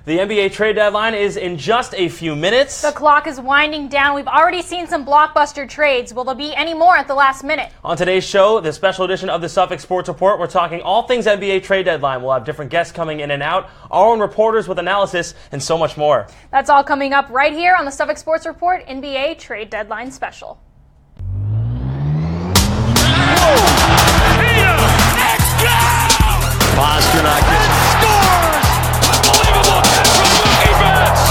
The NBA trade deadline is in just a few minutes. The clock is winding down. We've already seen some blockbuster trades. Will there be any more at the last minute? On today's show, the special edition of the Suffolk Sports Report, we're talking all things NBA trade deadline. We'll have different guests coming in and out, our own reporters with analysis, and so much more. That's all coming up right here on the Suffolk Sports Report NBA Trade Deadline Special. Pasternak scores! Unbelievable catch from Mookie Betts!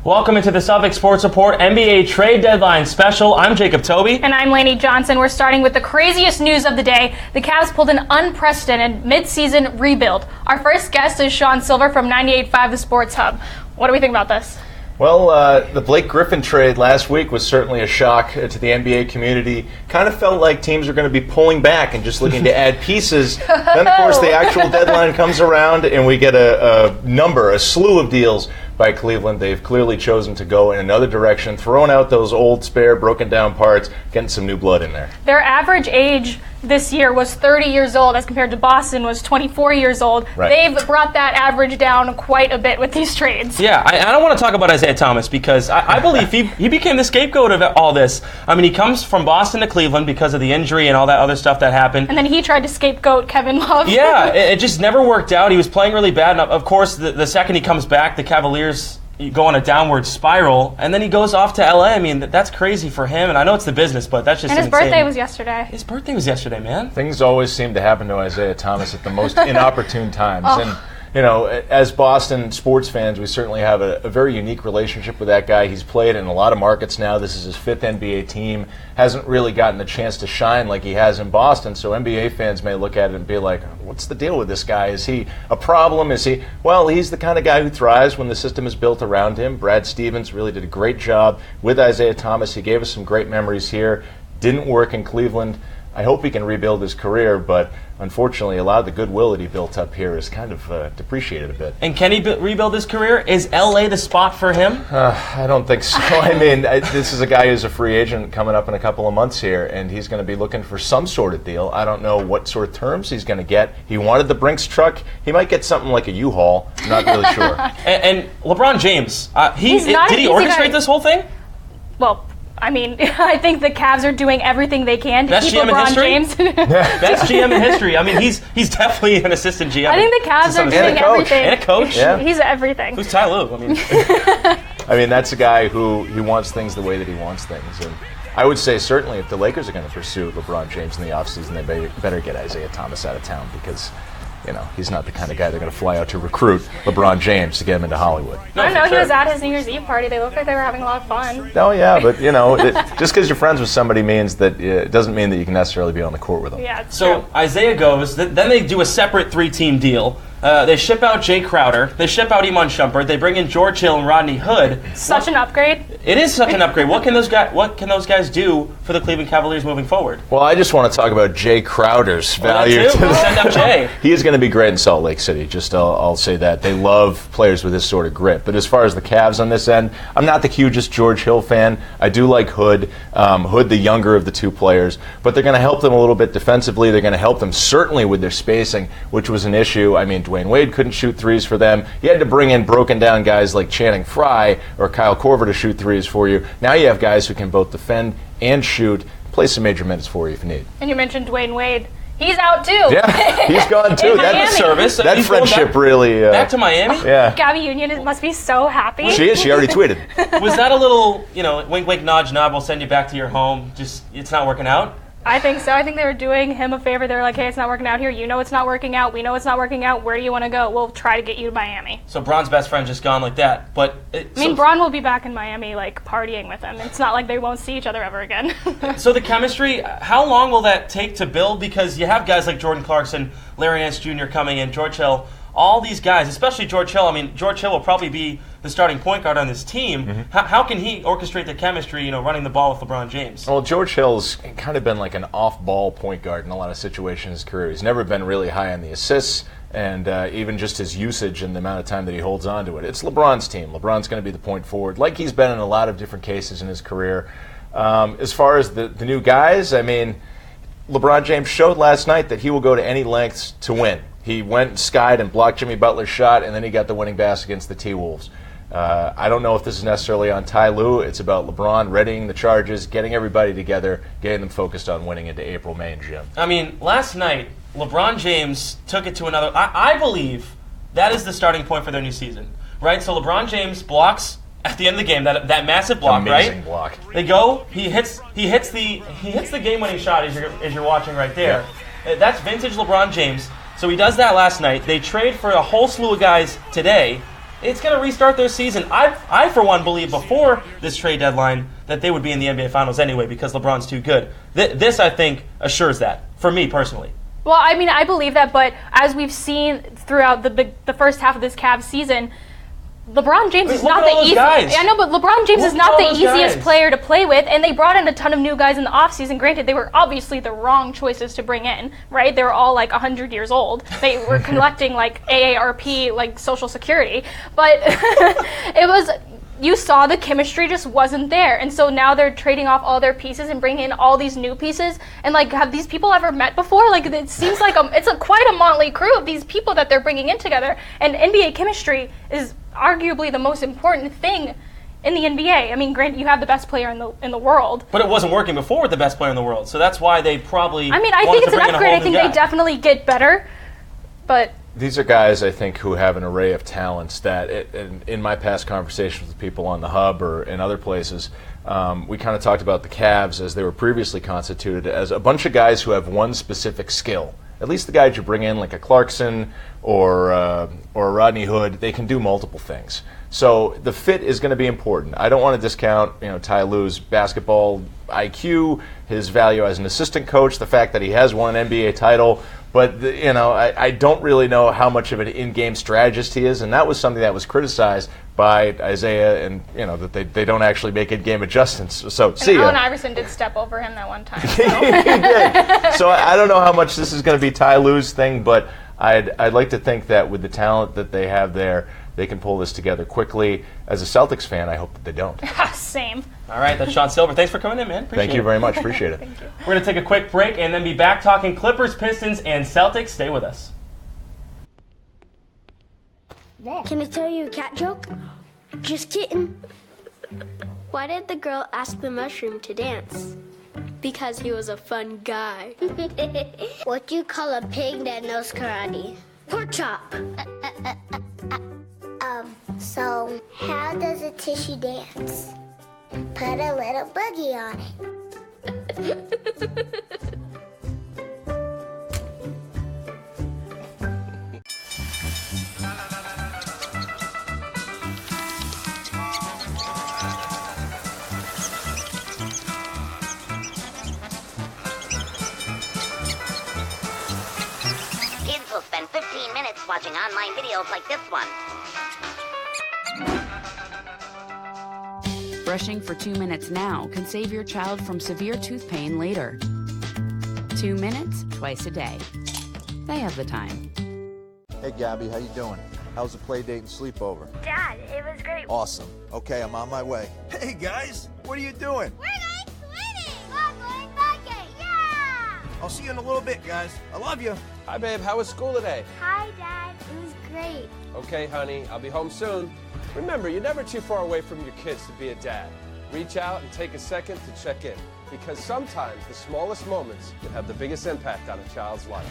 Welcome into the Suffolk Sports Report NBA Trade Deadline Special. I'm Jacob Tobey. And I'm Laney Johnson. We're starting with the craziest news of the day. The Cavs pulled an unprecedented mid-season rebuild. Our first guest is Sylver from 98.5 The Sports Hub. What do we think about this? Well, the Blake Griffin trade last week was certainly a shock to the NBA community. Kind of felt like teams are going to be pulling back and just looking to add pieces. Then, of course, the actual deadline comes around and we get a slew of deals by Cleveland. They've clearly chosen to go in another direction, throwing out those old, spare, broken down parts, getting some new blood in there. Their average age this year was 30 years old as compared to Boston was 24 years old. Right. They've brought that average down quite a bit with these trades. Yeah, I don't want to talk about Isaiah Thomas because I believe he became the scapegoat of all this. I mean, he comes from Boston to Cleveland because of the injury and all that other stuff that happened. And then he tried to scapegoat Kevin Love. Yeah, it just never worked out. He was playing really bad. And of course, the second he comes back, the Cavaliers go on a downward spiral, and then he goes off to LA. I mean, that's crazy for him, and I know it's the business, but that's just And his insane. birthday was yesterday. His birthday was yesterday, man. Things always seem to happen to Isaiah Thomas at the most inopportune times. And, you know, as Boston sports fans, we certainly have a very unique relationship with that guy. He's played in a lot of markets now. This is his fifth NBA team. Hasn't really gotten the chance to shine like he has in Boston. So NBA fans may look at it and be like, what's the deal with this guy? Is he a problem? Is he? Well, he's the kind of guy who thrives when the system is built around him. Brad Stevens really did a great job with Isaiah Thomas. He gave us some great memories here. Didn't work in Cleveland. I hope he can rebuild his career, but unfortunately, a lot of the goodwill that he built up here is kind of depreciated a bit. And can he rebuild his career? Is LA the spot for him? I don't think so. I mean, this is a guy who's a free agent coming up in a couple of months here, and he's going to be looking for some sort of deal. I don't know what sort of terms he's going to get. He wanted the Brinks truck. He might get something like a U-Haul. I'm not really sure. And LeBron James, did he orchestrate this whole thing? Well, I mean, I think the Cavs are doing everything they can to keep LeBron James. Best GM in history. I mean, he's definitely an assistant GM. I think the Cavs are doing everything. And a coach. Yeah. He's everything. Who's Ty Lue? I mean, that's a guy who he wants things the way that he wants things. And I would say certainly if the Lakers are going to pursue LeBron James in the offseason, they better get Isaiah Thomas out of town because, you know, he's not the kind of guy they're going to fly out to recruit LeBron James to get him into Hollywood. I know he was at his New Year's Eve party. They looked like they were having a lot of fun. Oh, yeah, but, you know, just because you're friends with somebody means that it doesn't mean that you can necessarily be on the court with them. Yeah, it's so true. Isaiah goes, then they do a separate three-team deal. They ship out Jay Crowder. They ship out Iman Shumpert. They bring in George Hill and Rodney Hood. Such an upgrade. It is such an upgrade. What can those guys do for the Cleveland Cavaliers moving forward? Well, I just want to talk about Jay Crowder's value. Send up Jay. He is going to be great in Salt Lake City. I'll say that. They love players with this sort of grit. But as far as the Cavs on this end, I'm not the hugest George Hill fan. I do like Hood. Hood, the younger of the two players. But they're going to help them a little bit defensively. They're going to help them certainly with their spacing, which was an issue. I mean, Dwayne Wade couldn't shoot threes for them. You had to bring in broken down guys like Channing Frye or Kyle Korver to shoot threes for you. Now you have guys who can both defend and shoot, play some major minutes for you if you need. And you mentioned Dwayne Wade. He's out too. Yeah, he's gone too. That's service. That friendship really. Back to Miami? Yeah. Gabby Union must be so happy. She is. She already tweeted. Was that a little, wink, wink, nod, nod, we'll send you back to your home, just it's not working out? I think so. I think they were doing him a favor. They were like, hey, it's not working out here. You know it's not working out. We know it's not working out. Where do you want to go? We'll try to get you to Miami. So Bron's best friend just gone like that. But Bron will be back in Miami, like, partying with him. It's not like they won't see each other ever again. So the chemistry, how long will that take to build? Because you have guys like Jordan Clarkson, Larry Nance Jr. coming in, George Hill, all these guys, especially George Hill. I mean, George Hill will probably be the starting point guard on this team. Mm-hmm. How can he orchestrate the chemistry, running the ball with LeBron James? Well, George Hill's kind of been like an off-ball point guard in a lot of situations in his career. He's never been really high on the assists, and even just his usage and the amount of time that he holds on to it. It's LeBron's team. LeBron's going to be the point forward, like he's been in a lot of different cases in his career. As far as the new guys, I mean, LeBron James showed last night that he will go to any lengths to win. He went, skied, and blocked Jimmy Butler's shot, and then he got the winning basket against the T-Wolves. I don't know if this is necessarily on Ty Lue. It's about LeBron readying the charges, getting everybody together, getting them focused on winning into April, May, and June. I mean, last night, LeBron James took it to another... I believe that is the starting point for their new season, right? So LeBron James blocks at the end of the game, that massive block, amazing right? block. They go, he hits the game-winning shot as you're watching right there. Yeah. That's vintage LeBron James. So he does that last night. They trade for a whole slew of guys today. It's going to restart their season. I, for one, believe before this trade deadline that they would be in the NBA Finals anyway because LeBron's too good. This, I think, assures that, for me personally. Well, I mean, I believe that, but as we've seen throughout the first half of this Cavs season, LeBron James is not the easiest. I know, but LeBron James is not the easiest player to play with, and they brought in a ton of new guys in the offseason. Granted, they were obviously the wrong choices to bring in, right? They were all like 100 years old. They were collecting like AARP, like Social Security, but it was. You saw the chemistry just wasn't there, and so now they're trading off all their pieces and bringing in all these new pieces. And like, have these people ever met before? Like, it seems like it's quite a motley crew of these people that they're bringing in together. And NBA chemistry is arguably the most important thing in the NBA. I mean, granted, you have the best player in the world, but it wasn't working before with the best player in the world, so that's why they probably. I mean, I think it's an upgrade. I think they definitely get better, but. These are guys, I think, who have an array of talents that, in my past conversations with people on the Hub or in other places, we kind of talked about the Cavs as they were previously constituted as a bunch of guys who have one specific skill. At least the guys you bring in, like a Clarkson or a Rodney Hood, they can do multiple things. So the fit is going to be important. I don't want to discount, Ty Lue's basketball IQ, his value as an assistant coach, the fact that he has won an NBA title. But, I don't really know how much of an in-game strategist he is, and that was something that was criticized by Isaiah, and, that they don't actually make in-game adjustments. So, see ya. Allen Iverson did step over him that one time. So. He did. So I don't know how much this is going to be Ty Lue's thing, but I'd like to think that with the talent that they have there, they can pull this together quickly. As a Celtics fan, I hope that they don't. Same. All right, that's Sean Sylver. Thanks for coming in, man. Thank you very much. Appreciate it. Thank you. We're going to take a quick break and then be back talking Clippers, Pistons, and Celtics. Stay with us. Can I tell you a cat joke? Just kidding. Why did the girl ask the mushroom to dance? Because he was a fun guy. What do you call a pig that knows karate? Pork chop. So how does a tissue dance? Put a little boogie on it. Kids will spend 15 minutes watching online videos like this one. Brushing for 2 minutes now can save your child from severe tooth pain later. 2 minutes, twice a day. They have the time. Hey, Gabby, how you doing? How's the play date and sleepover? Dad, it was great. Awesome. Okay, I'm on my way. Hey, guys, what are you doing? We're going swimming. We're going biking. Yeah! I'll see you in a little bit, guys. I love you. Hi, babe. How was school today? Hi, Dad. It was great. Okay, honey. I'll be home soon. Remember, you're never too far away from your kids to be a dad. Reach out and take a second to check in, because sometimes the smallest moments can have the biggest impact on a child's life.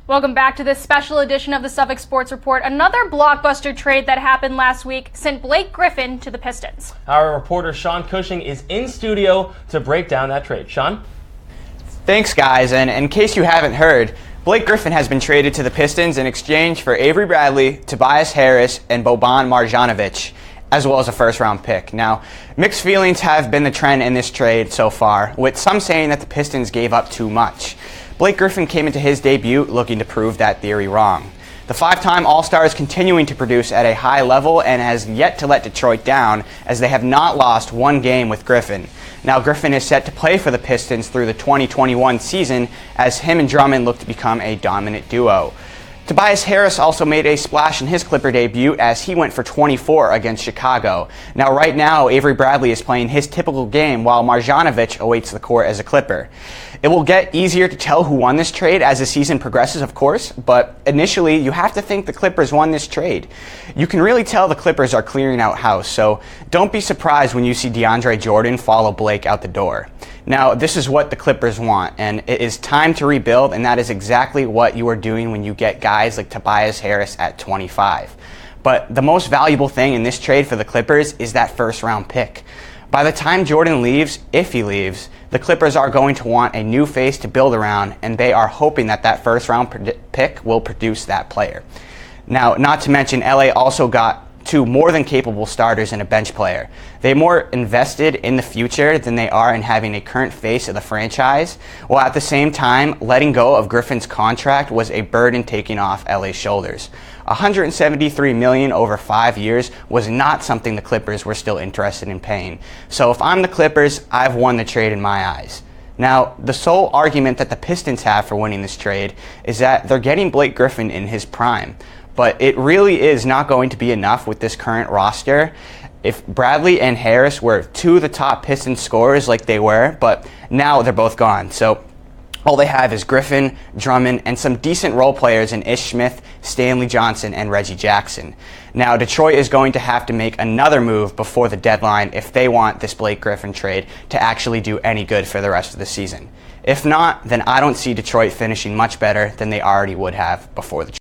Welcome back to this special edition of the Suffolk Sports Report. Another blockbuster trade that happened last week sent Blake Griffin to the Pistons. Our reporter Sean Cushing is in studio to break down that trade. Sean? Thanks, guys. And in case you haven't heard, Blake Griffin has been traded to the Pistons in exchange for Avery Bradley, Tobias Harris, and Boban Marjanovic, as well as a first-round pick. Now, mixed feelings have been the trend in this trade so far, with some saying that the Pistons gave up too much. Blake Griffin came into his debut looking to prove that theory wrong. The five-time All-Star is continuing to produce at a high level and has yet to let Detroit down, as they have not lost one game with Griffin. Now, Griffin is set to play for the Pistons through the 2021 season, as him and Drummond look to become a dominant duo. Tobias Harris also made a splash in his Clipper debut as he went for 24 against Chicago. Now, right now, Avery Bradley is playing his typical game while Marjanovic awaits the court as a Clipper. It will get easier to tell who won this trade as the season progresses, of course, but initially you have to think the Clippers won this trade. You can really tell the Clippers are clearing out house, so don't be surprised when you see DeAndre Jordan follow Blake out the door. Now, this is what the Clippers want, and it is time to rebuild, and that is exactly what you are doing when you get guys like Tobias Harris at 25. But the most valuable thing in this trade for the Clippers is that first-round pick. By the time Jordan leaves, if he leaves, the Clippers are going to want a new face to build around, and they are hoping that that first-round pick will produce that player. Now, not to mention, LA also got two more than capable starters and a bench player. They're more invested in the future than they are in having a current face of the franchise, while at the same time, letting go of Griffin's contract was a burden taking off LA's shoulders. $173 million over 5 years was not something the Clippers were still interested in paying. So if I'm the Clippers, I've won the trade in my eyes. Now, the sole argument that the Pistons have for winning this trade is that they're getting Blake Griffin in his prime. But it really is not going to be enough with this current roster. If Bradley and Harris were two of the top Pistons scorers like they were, but now they're both gone. So all they have is Griffin, Drummond, and some decent role players in Ish Smith, Stanley Johnson, and Reggie Jackson. Now, Detroit is going to have to make another move before the deadline if they want this Blake Griffin trade to actually do any good for the rest of the season. If not, then I don't see Detroit finishing much better than they already would have before the trade.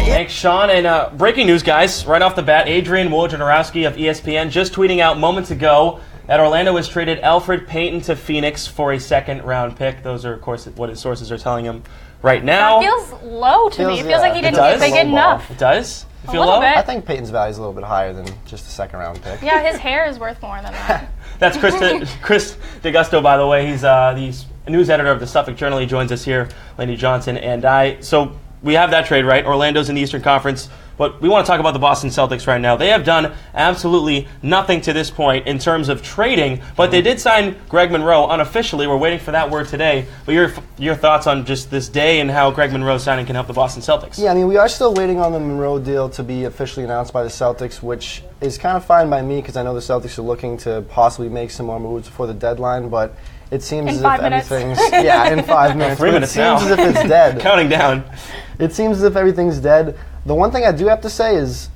Thanks, Sean. And breaking news, guys, right off the bat, Adrian Wojnarowski of ESPN just tweeting out moments ago that Orlando has traded Elfrid Payton to Phoenix for a second-round pick. Those are, of course, what his sources are telling him right now. That feels low to me. It feels like he didn't get big enough. It does? You feel low? I think Payton's value is a little bit higher than just a second-round pick. Yeah, his hair is worth more than that. That's Chris DeGusto, by the way. He's the news editor of the Suffolk Journal. He joins us here, Laney Johnson and I. So we have that trade, right? Orlando's in the Eastern Conference. But we want to talk about the Boston Celtics right now. They have done absolutely nothing to this point in terms of trading, but they did sign Greg Monroe unofficially. We're waiting for that word today. But your thoughts on just this day and how Greg Monroe signing can help the Boston Celtics? Yeah, I mean, we are still waiting on the Monroe deal to be officially announced by the Celtics, which is kind of fine by me because I know the Celtics are looking to possibly make some more moves before the deadline, but it seems as if everything's... Yeah, in 5 minutes. 3 minutes now. It seems as if it's dead. Counting down. It seems as if everything's dead. The one thing I do have to say is,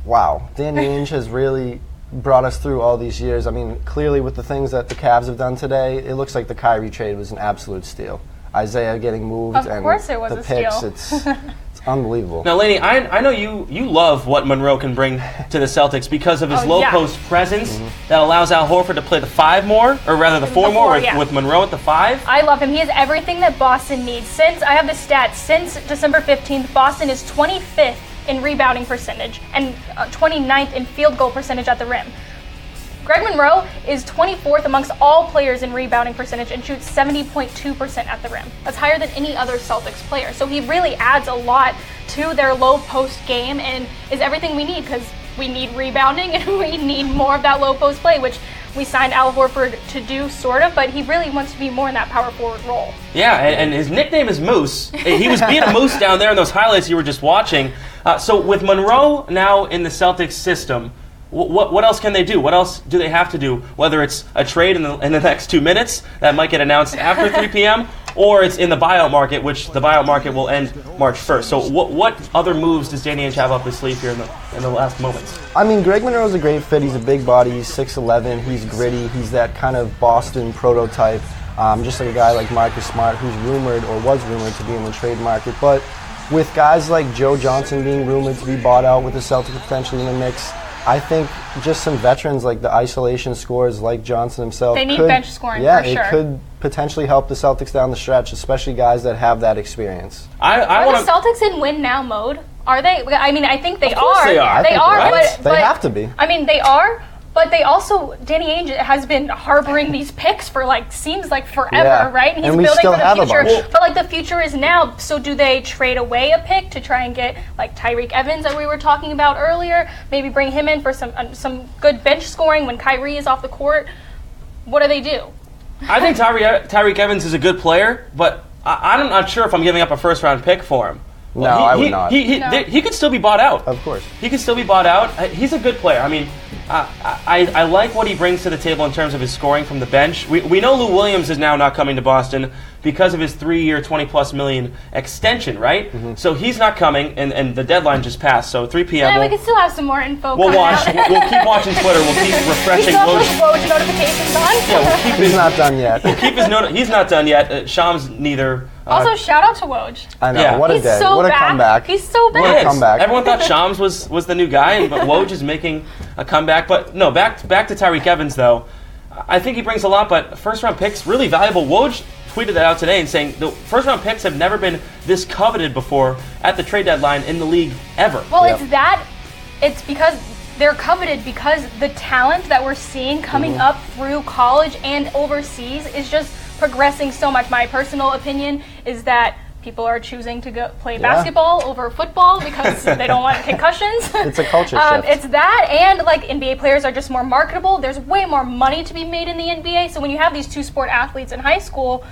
wow, Danny Ainge has really brought us through all these years. I mean, clearly with the things that the Cavs have done today, it looks like the Kyrie trade was an absolute steal. Isaiah getting moved and the picks, it's unbelievable. Now, Laney, I know you love what Monroe can bring to the Celtics because of his low-post presence that allows Al Horford to play the 5 more, or rather the 4 more with Monroe at the 5. I love him. He has everything that Boston needs. I have the stats, since December 15th, Boston is 25th in rebounding percentage and 29th in field goal percentage at the rim. Greg Monroe is 24th amongst all players in rebounding percentage and shoots 70.2% at the rim. That's higher than any other Celtics player. So he really adds a lot to their low post game and is everything we need because we need rebounding and we need more of that low post play, which we signed Al Horford to do, sort of, but he really wants to be more in that power forward role. Yeah, and his nickname is Moose. He was being a moose down there in those highlights you were just watching. So with Monroe now in the Celtics system, what else can they do? What else do they have to do? Whether it's a trade in the next 2 minutes that might get announced after 3 p.m., or it's in the buyout market, which the buyout market will end March 1st. So what other moves does Danny Ainge have up his sleeve here in the last moments? I mean, Greg Monroe's a great fit. He's a big body. He's 6'11". He's gritty. He's that kind of Boston prototype, just like a guy like Marcus Smart, who's rumored or was rumored to be in the trade market. But with guys like Joe Johnson being rumored to be bought out with the Celtics potentially in the mix, I think just some veterans like the isolation scorers like Johnson himself. They need bench scoring for sure. Yeah, it could potentially help the Celtics down the stretch, especially guys that have that experience. Are the Celtics in win now mode? Are they? I mean, I think they are. They are. They are, they have to be. I mean, they are, But they also, Danny Ainge has been harboring these picks for seems like forever, right? And he's building for the future. But the future is now. So do they trade away a pick to try and get Tyreek Evans that we were talking about earlier? Maybe bring him in for some good bench scoring when Kyrie is off the court. What do they do? I think Tyreek Evans is a good player, but I'm not sure if I'm giving up a first-round pick for him. No, I would not. He could still be bought out. Of course. He could still be bought out. He's a good player. I mean, I like what he brings to the table in terms of his scoring from the bench. We know Lou Williams is now not coming to Boston because of his 3-year, $20+ million extension, right? Mm-hmm. So he's not coming, and the deadline just passed. So 3 p.m. Yeah, we can still have some more info. We'll watch. We'll keep watching Twitter. We'll keep refreshing Woj notifications on. Yeah, he's not done yet. We'll keep his He's not done yet. Shams neither. Also, shout out to Woj. I know. Yeah. What a day. So what a comeback. He's so bad. What a comeback. Everyone thought Shams was the new guy, but Woj is making a comeback. But no, back to Tyreek Evans, though. I think he brings a lot, but first-round picks, really valuable. Woj tweeted that out today and saying the first-round picks have never been this coveted before at the trade deadline in the league ever. Well, it's because they're coveted because the talent that we're seeing coming up through college and overseas is just progressing so much. My personal opinion is that people are choosing to go play basketball over football because they don't want concussions. It's a culture shift. It's that, and NBA players are just more marketable. There's way more money to be made in the NBA. So when you have these two-sport athletes in high school,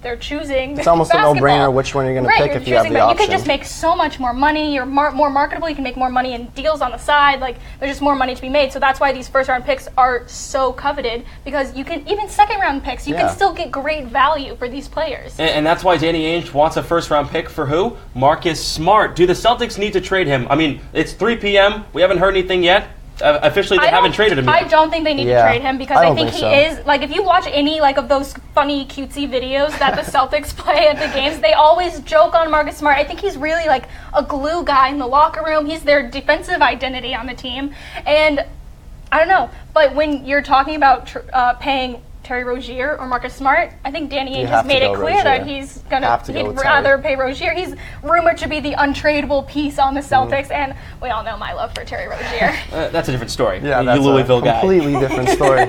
they're choosing It's almost basketball. a no-brainer which one you're going to pick if you have the option. You can just make so much more money. You're more marketable. You can make more money in deals on the side. There's just more money to be made. So that's why these first-round picks are so coveted, because you can, even second-round picks, you can still get great value for these players. And that's why Danny Ainge wants a first-round pick for who? Marcus Smart. Do the Celtics need to trade him? I mean, it's 3 p.m. We haven't heard anything yet. Officially, they haven't traded him yet. I don't think they need to trade him because I think he is, if you watch any of those funny, cutesy videos that the Celtics play at the games, they always joke on Marcus Smart. I think he's really a glue guy in the locker room. He's their defensive identity on the team. And I don't know, but when you're talking about paying Terry Rozier or Marcus Smart, I think Danny Ainge has made it clear that he's he'd rather pay Rozier. He's rumored to be the untradeable piece on the Celtics, and we all know my love for Terry Rozier. That's a different story. Yeah, that's Louisville a completely different story.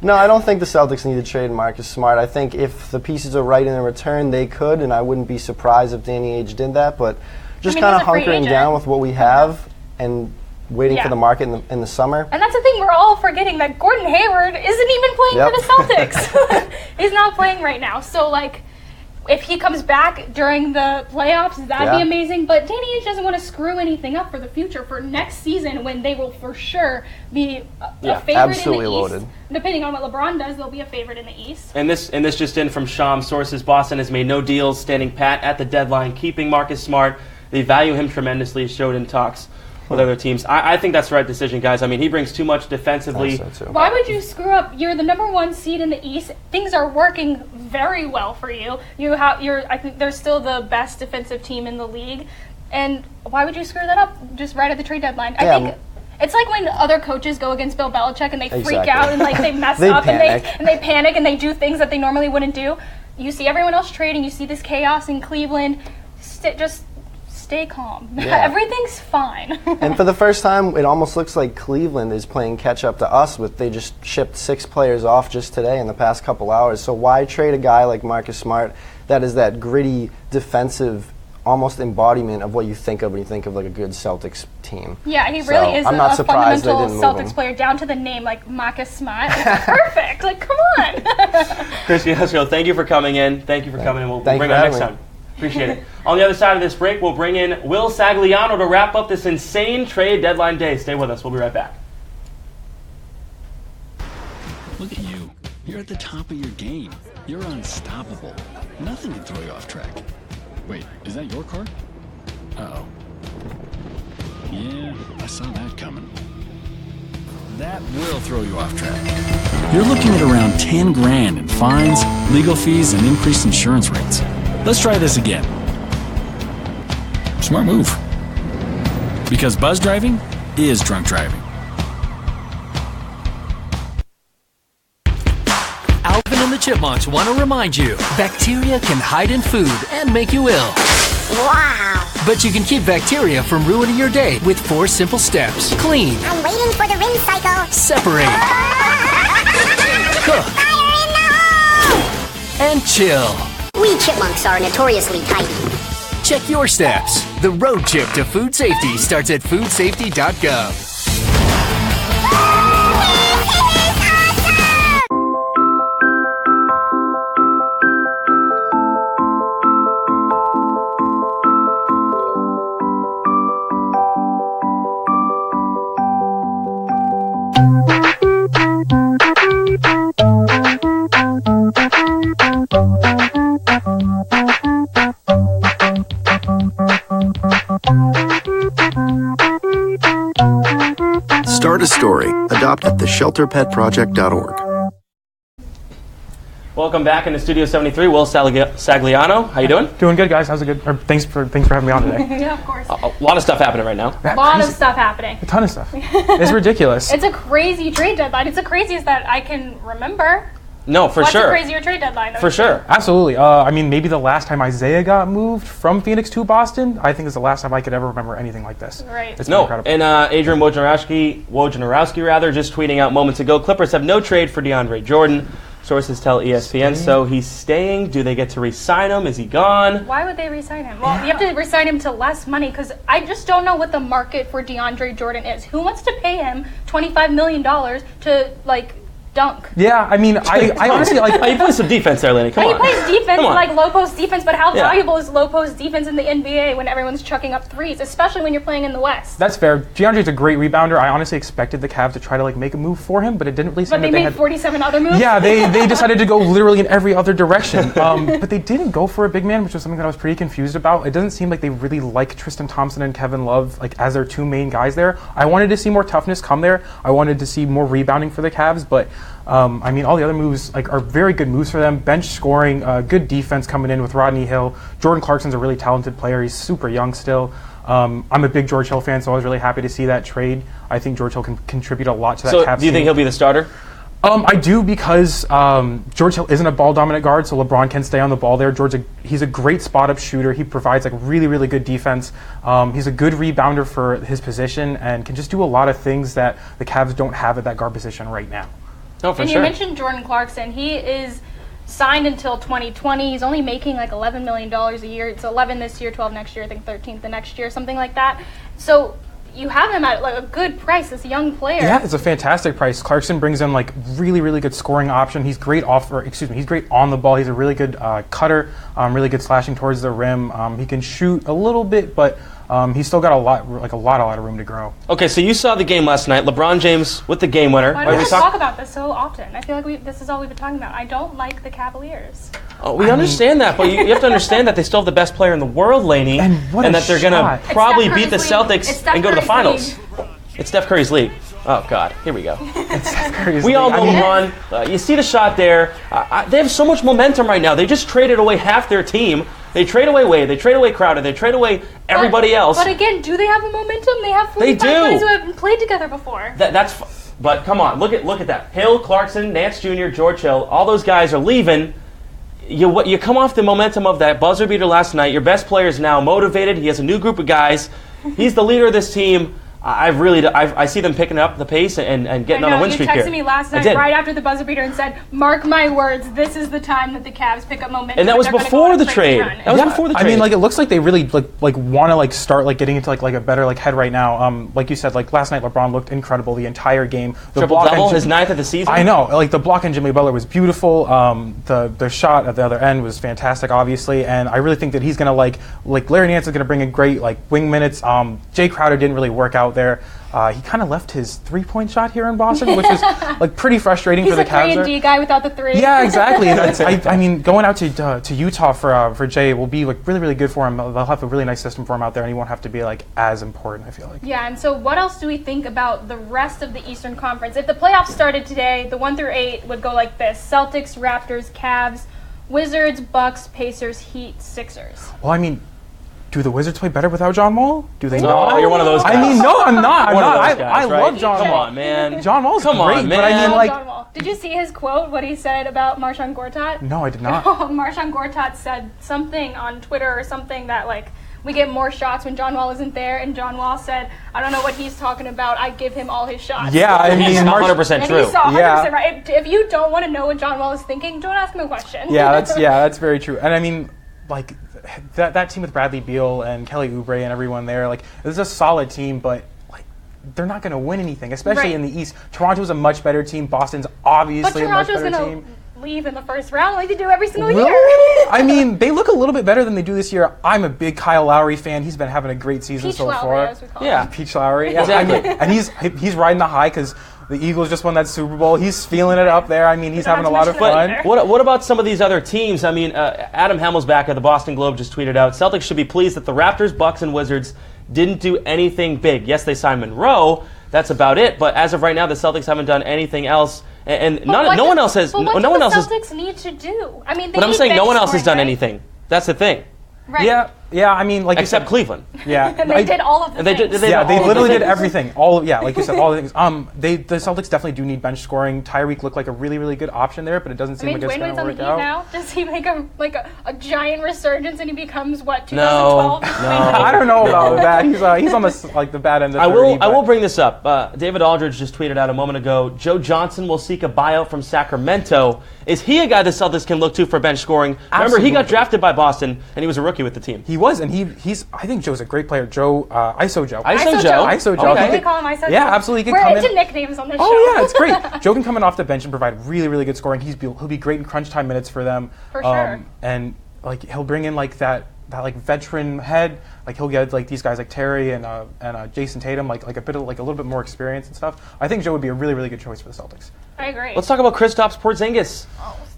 No, I don't think the Celtics need to trade Marcus Smart. I think if the pieces are right in return, they could, and I wouldn't be surprised if Danny Ainge did that, but just kind of hunkering down with what we have and waiting for the market in the summer. And that's the thing, we're all forgetting that Gordon Hayward isn't even playing for the Celtics. He's not playing right now. So, if he comes back during the playoffs, that'd be amazing. But Danny Ainge doesn't want to screw anything up for the future, for next season, when they will for sure be a favorite in the loaded. East. Depending on what LeBron does, they'll be a favorite in the East. And this just in from Shams sources, Boston has made no deals, standing pat at the deadline, keeping Marcus Smart. They value him tremendously, showed in talks with other teams. I think that's the right decision, guys. I mean, he brings too much defensively. Why would you screw up? You're the number 1 seed in the East. Things are working very well for you. I think they're still the best defensive team in the league. And why would you screw that up just right at the trade deadline? I think it's like when other coaches go against Bill Belichick and they freak out and they mess up and they panic and they do things that they normally wouldn't do. You see everyone else trading. You see this chaos in Cleveland. Just stay calm. Yeah. Everything's fine. And for the first time, it almost looks like Cleveland is playing catch up to us. They just shipped 6 players off just today in the past couple hours. So why trade a guy like Marcus Smart that is that gritty, defensive, almost embodiment of what you think of when you think of a good Celtics team? Yeah, he really is a fundamental Celtics player, down to the name, Marcus Smart. It's perfect. Come on. Chris Fiasco, thank you for coming in. Thank you for coming in. We'll bring you next time. Appreciate it. On the other side of this break, we'll bring in Will Sagliano to wrap up this insane trade deadline day. Stay with us. We'll be right back. Look at you. You're at the top of your game. You're unstoppable. Nothing can throw you off track. Wait, is that your car? Uh-oh. Yeah, I saw that coming. That will throw you off track. You're looking at around 10 grand in fines, legal fees, and increased insurance rates. Let's try this again. Smart move. Because buzz driving is drunk driving. Alvin and the Chipmunks want to remind you, bacteria can hide in food and make you ill. Wow. But you can keep bacteria from ruining your day with 4 simple steps. Clean. I'm waiting for the rinse cycle. Separate. Cook. Fire in the hole! And chill. We chipmunks are notoriously tidy. Check your steps. The road trip to food safety starts at foodsafety.gov. Start a story. Adopt at theshelterpetproject.org. Welcome back into Studio 73. Will Sagliano, how you doing? Doing good, guys. How's it good? Or thanks for having me on today. Yeah, of course. A lot of stuff happening right now. A lot of stuff happening. A ton of stuff. It's ridiculous. It's a crazy trade deadline. It's the craziest that I can remember. No, for What's sure. What's a crazier trade deadline? For sure. Absolutely. I mean, maybe the last time Isaiah got moved from Phoenix to Boston, I think is the last time I could ever remember anything like this. Right. It's incredible. And Adrian Wojnarowski just tweeting out moments ago, Clippers have no trade for DeAndre Jordan. Sources tell ESPN, so he's staying. Do they get to re-sign him? Is he gone? Why would they re-sign him? Well, you have to re-sign him to less money because I just don't know what the market for DeAndre Jordan is. Who wants to pay him $25 million to, like, dunk? Yeah, I mean, I honestly like. He plays some defense there, Laney. Come on. He plays defense, like low post defense, but how Yeah. valuable is low post defense in the NBA when everyone's chucking up threes, especially when you're playing in the West? That's fair. DeAndre's a great rebounder. I honestly expected the Cavs to try to like make a move for him, but it didn't really seem But that they they made had 47 other moves? Yeah, they decided to go literally in every other direction. But they didn't go for a big man, which was something that I was pretty confused about. It doesn't seem like they really like Tristan Thompson and Kevin Love like as their two main guys there. I wanted to see more toughness come there. I wanted to see more rebounding for the Cavs, but I mean, all the other moves like are very good moves for them. Bench scoring, good defense coming in with Rodney Hill. Jordan Clarkson's a really talented player. He's super young still. I'm a big George Hill fan, so I was really happy to see that trade. I think George Hill can contribute a lot to that Cavs So, do you think he'll be the starter? I do because George Hill isn't a ball-dominant guard, so LeBron can stay on the ball there. He's a great spot-up shooter. He provides like really, really good defense. He's a good rebounder for his position and can just do a lot of things that the Cavs don't have at that guard position right now. No, for and sure. You mentioned Jordan Clarkson. He is signed until 2020. He's only making like $11 million a year. It's 11 this year, 12 next year, I think 13 the next year, something like that. So you have him at like a good price, this young player. Yeah, it's a fantastic price. Clarkson brings in like really, really good scoring option. He's great he's great on the ball. He's a really good cutter, really good slashing towards the rim. He can shoot a little bit, but he's still got a lot of room to grow. Okay, so you saw the game last night. LeBron James with the game winner. Why do we talk about this so often? I feel like this is all we've been talking about. I don't like the Cavaliers. Oh, we understand that, but you have to understand that they still have the best player in the world, Laney, and that they're going to probably beat the Celtics and go to the finals. It's Steph Curry's league. Oh, God. Here we go. We all know LeBron. You see the shot there. They have so much momentum right now. They just traded away half their team. They trade away Wade. They trade away Crowder. They trade away everybody else. But again, do they have the momentum? They have 45 guys who haven't played together before. But come on, look at that. Hill, Clarkson, Nance Jr., George Hill, all those guys are leaving. You come off the momentum of that buzzer beater last night. Your best player is now motivated. He has a new group of guys. He's the leader of this team. I see them picking up the pace and getting on a win streak here. You texted me last night right after the buzzer beater and said, "Mark my words, this is the time that the Cavs pick up momentum." And that was before the trade. That was before the trade. I mean, like it looks like they really like want to like start like getting into like a better like head right now. Like you said, like last night LeBron looked incredible the entire game. Triple-double, his 9th of the season. I know, like the block on Jimmy Butler was beautiful. The shot at the other end was fantastic, obviously, and I really think that he's gonna like Larry Nance is gonna bring in great like wing minutes. Jay Crowder didn't really work out there. He kind of left his three-point shot here in Boston, which is like pretty frustrating for the Cavs. He's a 3-and-D guy without the three. Yeah, exactly. I mean, going out to Utah for Jay will be like really, really good for him. They'll have a really nice system for him out there, and he won't have to be like as important, I feel like. Yeah, and so what else do we think about the rest of the Eastern Conference? If the playoffs started today, the 1 through 8 would go like this: Celtics, Raptors, Cavs, Wizards, Bucks, Pacers, Heat, Sixers. Well, I mean, do the Wizards play better without John Wall? Do they not? Oh, you're one of those guys. I mean, no, I'm not. I love John Wall. Come on, man. John Wall's great, man. but I mean, like... Did you see his quote, what he said about Marcin Gortat? No, I did not. Marcin Gortat said something on Twitter or something that, like, we get more shots when John Wall isn't there, and John Wall said, I don't know what he's talking about, I give him all his shots. Yeah, I mean, 100% true. He's 100% right. If you don't want to know what John Wall is thinking, don't ask him a question. That's very true. And I mean, like, that team with Bradley Beal and Kelly Oubre and everyone there, like, it's a solid team, but they're not going to win anything, especially in the East. Toronto's a much better team. Boston's obviously a much better team. Leave in the first round like they do every single year. I mean, they look a little bit better than they do this year. I'm a big Kyle Lowry fan. He's been having a great season so far. As we call him. Peach Lowry. Yeah. Exactly. And he's riding the high because the Eagles just won that Super Bowl. He's feeling it up there. I mean, he's having a lot of fun. What about some of these other teams? I mean, Adam Hemmelsback of the Boston Globe just tweeted out, Celtics should be pleased that the Raptors, Bucks, and Wizards didn't do anything big. Yes, they signed Monroe. That's about it. But as of right now, the Celtics haven't done anything else. And no one else has. But what no one do else the has. Celtics need to do? I mean, but I'm saying no one else has done anything. That's the thing. Right. Yeah. I mean, like except Cleveland. Yeah. And they did all of the things. They literally did everything. Like you said, all the things. The Celtics definitely do need bench scoring. Tyreek looked like a really, really good option there, but it doesn't seem like it's going to work out. Now, does he make a giant resurgence and he becomes 2012? No. I don't know about that. He's on the bad end of 30. I will bring this up. David Aldridge just tweeted out a moment ago. Joe Johnson will seek a buyout from Sacramento. Is he a guy the Celtics can look to for bench scoring? Absolutely. Remember, he got drafted by Boston and he was a rookie with the team. He was, and he's. I think Joe's a great player. Joe, ISO Joe. ISO Joe. Okay. We call him ISO Joe. Yeah, absolutely. We're into nicknames on this show. Oh yeah, it's great. Joe can come in off the bench and provide really, really good scoring. He'll be great in crunch time minutes for them. For sure. And like he'll bring in like that like veteran head. Like he'll get like these guys like Terry and Jason Tatum like a little bit more experience and stuff. I think Joe would be a really, really good choice for the Celtics. I agree. Let's talk about Kristaps Porzingis.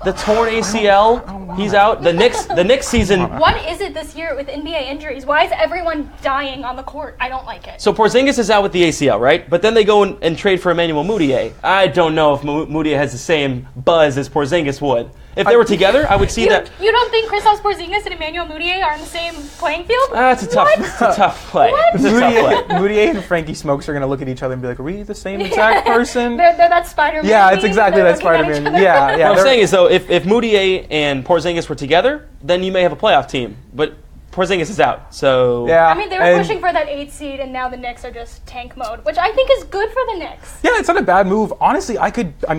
The torn ACL, he's out. The Knicks season. What is it this year with NBA injuries? Why is everyone dying on the court? I don't like it. So Porzingis is out with the ACL, right? But then they go and trade for Emmanuel Mudiay. I don't know if Mudiay has the same buzz as Porzingis would. If they were together, I would see that. You don't think Kristaps Porzingis and Emmanuel Mudiay are on the same playing field? It's a tough play. It's a tough play. Mudiay and Frankie Smokes are going to look at each other and be like, are we the same exact person? They're that Spider-Man. Yeah, it's exactly that Spider-Man. Yeah. What I'm saying is, though, if Mudiay and Porzingis were together, then you may have a playoff team. But Porzingis is out, so... Yeah, I mean, they were pushing for that 8th seed, and now the Knicks are just tank mode, which I think is good for the Knicks. Yeah, it's not a bad move. Honestly,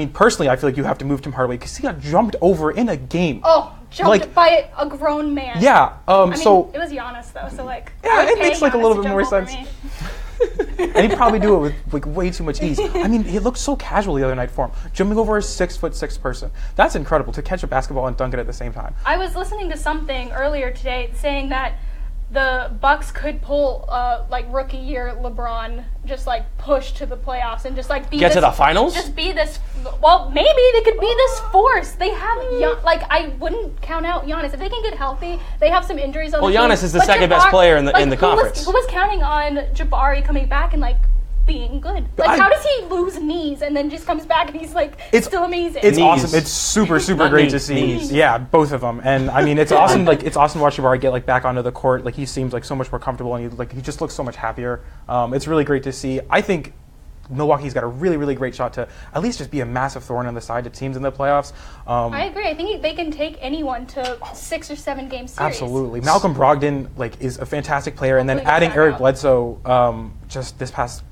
personally, I feel like you have to move Tim Hardaway because he got jumped over in a game. Oh, jumped by a grown man. Yeah, it was Giannis, though, so, Yeah, it makes, a little bit more sense. And he'd probably do it with way too much ease. I mean, he looked so casual the other night for him, jumping over a 6'6" person. That's incredible to catch a basketball and dunk it at the same time. I was listening to something earlier today saying that the Bucks could pull rookie year LeBron, just push to the playoffs and just be to the finals. Just be this. Well, maybe they could be this force. They have I wouldn't count out Giannis if they can get healthy. They have some injuries on. Well, the Giannis team, is the second best player in the conference. Who was counting on Jabari coming back and being good? How does he lose knees and then just comes back and he's still amazing? It's awesome. It's super great to see. Yeah, both of them. And I mean, it's awesome. It's awesome to watch Jabari get back onto the court. He seems so much more comfortable and he just looks so much happier. It's really great to see. I think Milwaukee's got a really, really great shot to at least just be a massive thorn on the side to teams in the playoffs. I agree. I think they can take anyone to 6 or 7 game series. Absolutely. Malcolm Brogdon is a fantastic player, and then adding Eric Bledsoe just this past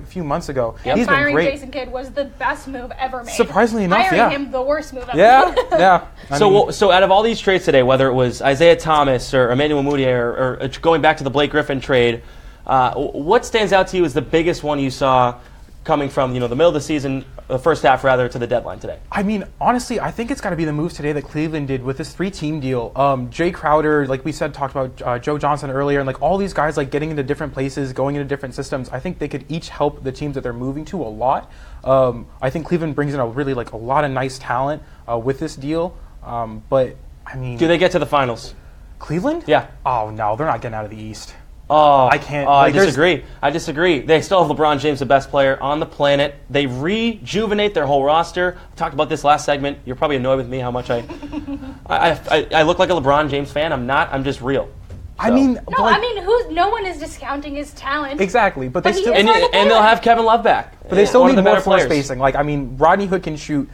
few months ago, he's been great. Jason Kidd was the best move ever made. Surprisingly enough, Hiring him the worst move ever made. Yeah. So out of all these trades today, whether it was Isaiah Thomas or Emmanuel Mudiay or going back to the Blake Griffin trade, what stands out to you as the biggest one you saw coming from the middle of the season, the first half rather, to the deadline today? I mean, honestly, I think it's got to be the moves today that Cleveland did with this 3-team deal. Jay Crowder, like we said, talked about Joe Johnson earlier, and all these guys getting into different places, going into different systems. I think they could each help the teams that they're moving to a lot. I think Cleveland brings in a lot of nice talent with this deal. But I mean, do they get to the finals? Cleveland? Yeah. Oh no, they're not getting out of the East. Oh, I can't. I disagree. They still have LeBron James, the best player on the planet. They rejuvenate their whole roster. I talked about this last segment. You're probably annoyed with me how much I look like a LeBron James fan. I'm not. I'm just real. So. I mean, no one is discounting his talent. Exactly, but they still and they'll have Kevin Love back. But they still need more floor spacing. Rodney Hood can shoot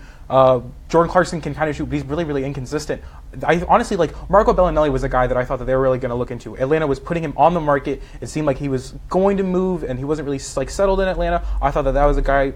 Jordan Clarkson can kind of shoot, but he's really, really inconsistent. I honestly, like, Marco Bellinelli was a guy that I thought that they were really going to look into. Atlanta was putting him on the market. It seemed like he was going to move, and he wasn't really like settled in Atlanta. I thought that was a guy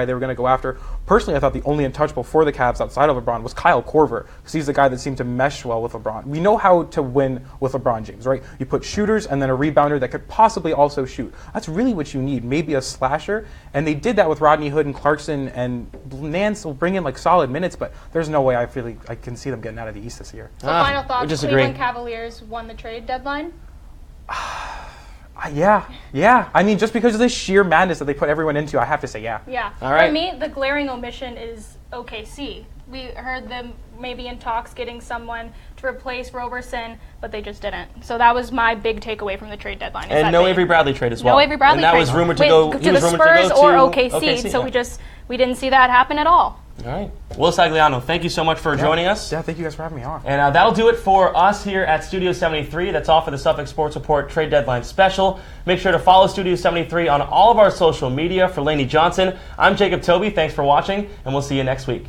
they were going to go after. Personally, I thought the only untouchable for the Cavs outside of LeBron was Kyle Korver, because he's the guy that seemed to mesh well with LeBron. We know how to win with LeBron James, right? You put shooters and then a rebounder that could possibly also shoot. That's really what you need. Maybe a slasher, and they did that with Rodney Hood and Clarkson, and Nance will bring in like solid minutes, but there's no way I can see them getting out of the East this year. So final thoughts, Cleveland Cavaliers won the trade deadline? Yeah. I mean, just because of the sheer madness that they put everyone into, I have to say yeah. Yeah. All right. For me, the glaring omission is OKC. We heard them maybe in talks getting someone to replace Roberson, but they just didn't. So that was my big takeaway from the trade deadline. And no Avery Bradley trade as well. No Avery Bradley trade. trade. And that was rumored to go to the Spurs or OKC. So yeah. we didn't see that happen at all. All right. Will Sagliano, thank you so much for joining us. Yeah, thank you guys for having me on. And that'll do it for us here at Studio 73. That's all for the Suffolk Sports Report Trade Deadline Special. Make sure to follow Studio 73 on all of our social media. For Laney Johnson, I'm Jacob Tobey. Thanks for watching, and we'll see you next week.